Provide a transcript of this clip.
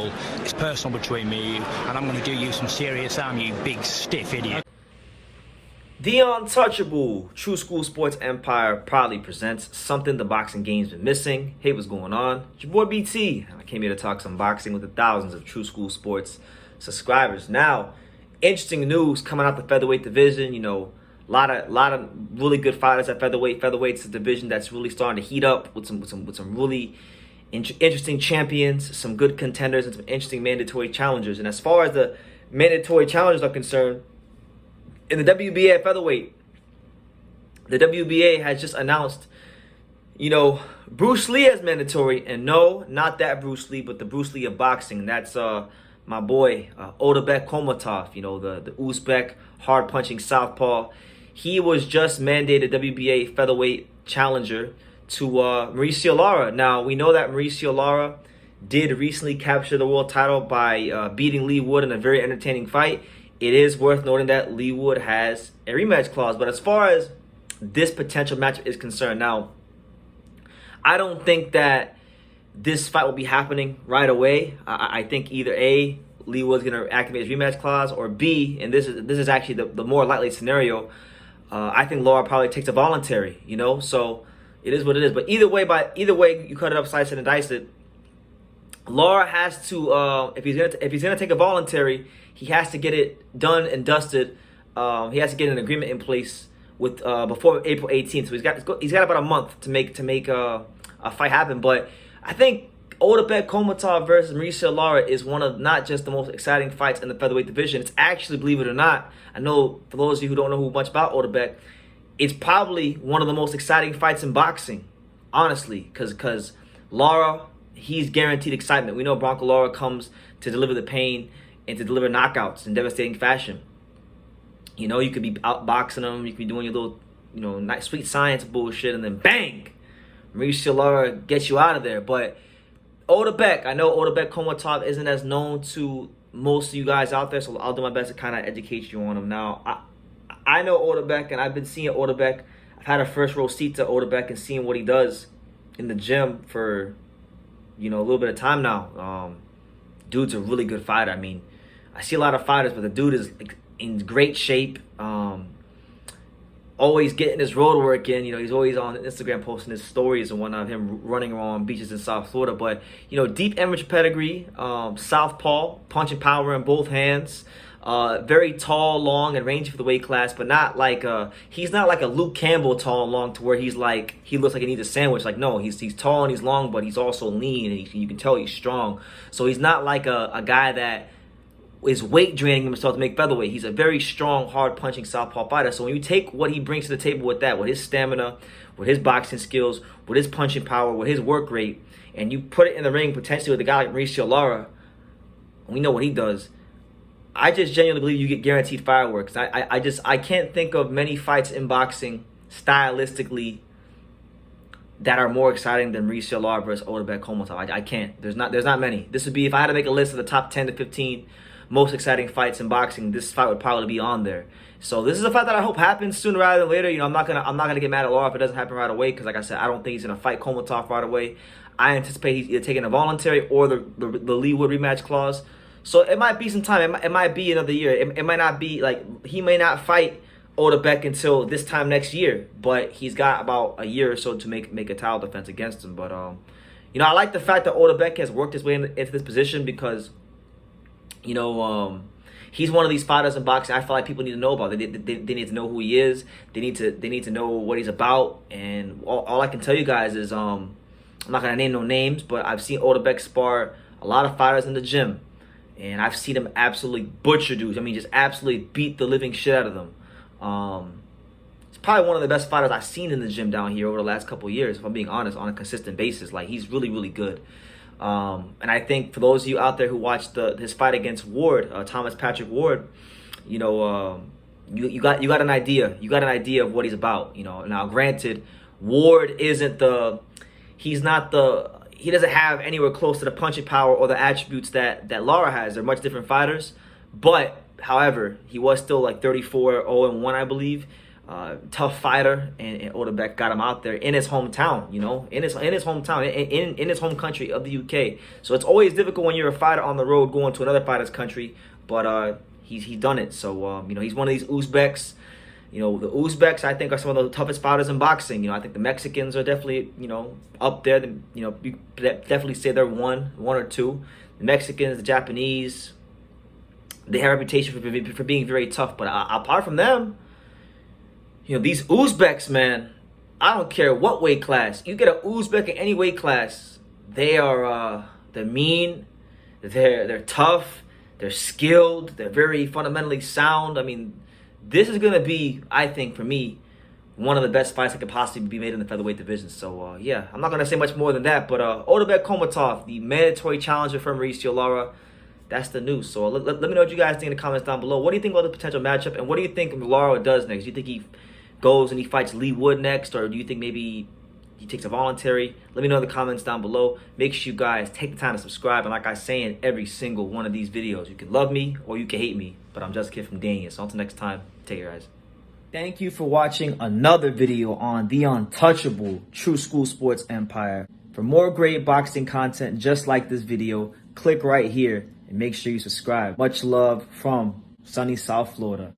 football. It's personal between me and you, and I'm going to do you some serious harm, you big stiff idiot. The Untouchable True School Sports Empire proudly presents something the boxing game's been missing. Hey, what's going on? It's your boy BT. I came here to talk some boxing with the thousands of True School Sports subscribers. Now, interesting news coming out the featherweight division. You know, a lot of really good fighters at featherweight. Featherweight's a division that's really starting to heat up with some really interesting champions, some good contenders, and some interesting mandatory challengers. And as far as the mandatory challengers are concerned, in the WBA at featherweight, the WBA has just announced, you know, Bruce Lee as mandatory. And no, not that Bruce Lee, but the Bruce Lee of boxing. That's my boy, Otabek Kholmatov, you know, the Uzbek hard-punching southpaw. He was just mandated WBA featherweight challenger to Mauricio Lara. Now, we know that Mauricio Lara did recently capture the world title by beating Lee Wood in a very entertaining fight. It is worth noting that Lee Wood has a rematch clause. But as far as this potential matchup is concerned, now, I don't think that this fight will be happening right away. I think either A, Lee Wood's going to activate his rematch clause, or B, and this is actually the more likely scenario, I think Lara probably takes a voluntary, you know? So it is what it is. But either way, you cut it up, slice it, and dice it. Lara has to, if he's gonna take a voluntary, he has to get it done and dusted. He has to get an agreement in place with before April 18th. So he's got about a month to make a fight happen. But I think Otabek Kholmatov versus Mauricio Lara is one of not just the most exciting fights in the featherweight division. It's actually, believe it or not, I know for those of you who don't know much about Otabek, it's probably one of the most exciting fights in boxing, honestly, because Lara, he's guaranteed excitement. We know Bronco Lara comes to deliver the pain and to deliver knockouts in devastating fashion. You know, you could be outboxing him, you could be doing your little, you know, nice sweet science bullshit, and then bang, Mauricio Lara gets you out of there. But Otabek, I know Otabek Kholmatov isn't as known to most of you guys out there, so I'll do my best to kind of educate you on him. Now, I know Otabek, and I've been seeing Otabek. I've had a first row seat to Otabek and seeing what he does in the gym for, you know, a little bit of time now. Dude's a really good fighter. I mean, I see a lot of fighters, but the dude is in great shape. Always getting his road work in. You know, he's always on Instagram posting his stories and whatnot of him running around beaches in South Florida. But, you know, deep amateur pedigree, southpaw, punching power in both hands. Very tall, long, and rangy for the weight class, but not like he's not like a Luke Campbell tall and long to where he looks like he needs a sandwich. Like, no, he's tall and he's long, but he's also lean, and you can tell he's strong. So he's not like a guy that is weight draining himself to make featherweight. He's a very strong, hard punching southpaw fighter. So when you take what he brings to the table with that, with his stamina, with his boxing skills, with his punching power, with his work rate, and you put it in the ring potentially with a guy like Mauricio Lara, we know what he does. I just genuinely believe you get guaranteed fireworks. I can't think of many fights in boxing stylistically that are more exciting than Mauricio Lara versus Otabek Kholmatov. I can't. There's not many. This would be, if I had to make a list of the top 10 to 15 most exciting fights in boxing, this fight would probably be on there. So this is a fight that I hope happens sooner rather than later. You know, I'm not gonna get mad at Lara if it doesn't happen right away, because like I said, I don't think he's gonna fight Kholmatov right away. I anticipate he's either taking a voluntary or the Lee Wood rematch clause. So it might be some time. It might be another year. It might not be, like, he may not fight Otabek until this time next year, but he's got about a year or so to make a title defense against him. But you know, I like the fact that Otabek has worked his way into this position, because, you know, he's one of these fighters in boxing I feel like people need to know about. They need to know who he is. They need to know what he's about. And all I can tell you guys is, I'm not gonna name no names, but I've seen Otabek spar a lot of fighters in the gym. And I've seen him absolutely butcher dudes. I mean, just absolutely beat the living shit out of them. He's probably one of the best fighters I've seen in the gym down here over the last couple of years, if I'm being honest, on a consistent basis. Like, he's really, really good. And I think for those of you out there who watched his fight against Ward, Thomas Patrick Ward, you know, you got an idea. You got an idea of what he's about. You know, now granted, Ward isn't he doesn't have anywhere close to the punching power or the attributes that Lara has. They're much different fighters. But, however, he was still like 34-0-1, I believe. tough fighter, and Otabek got him out there in his hometown, you know, in his hometown, in his home country of the UK. So it's always difficult when you're a fighter on the road going to another fighter's country, but he's done it. So you know, he's one of these Uzbeks. You know, the Uzbeks, I think, are some of the toughest fighters in boxing. You know, I think the Mexicans are definitely, you know, up there. You know, you definitely say they're one or two. The Mexicans, the Japanese, they have a reputation for being very tough. But apart from them, you know, these Uzbeks, man, I don't care what weight class. You get an Uzbek in any weight class, they are they're mean, they're tough, they're skilled, they're very fundamentally sound. I mean, this is gonna be, I think, for me, one of the best fights that could possibly be made in the featherweight division. So yeah, I'm not gonna say much more than that. But Otabek Kholmatov, the mandatory challenger for Mauricio Lara, that's the news. So let me know what you guys think in the comments down below. What do you think about the potential matchup, and what do you think Lara does next? Do you think he goes and he fights Lee Wood next, or do you think maybe he takes a voluntary? Let me know in the comments down below. Make sure you guys take the time to subscribe. And like I say in every single one of these videos, you can love me or you can hate me, but I'm just a kid from Dania. So until next time, take care, guys. Thank you for watching another video on the untouchable True School Sports Empire. For more great boxing content just like this video, click right here and make sure you subscribe. Much love from sunny South Florida.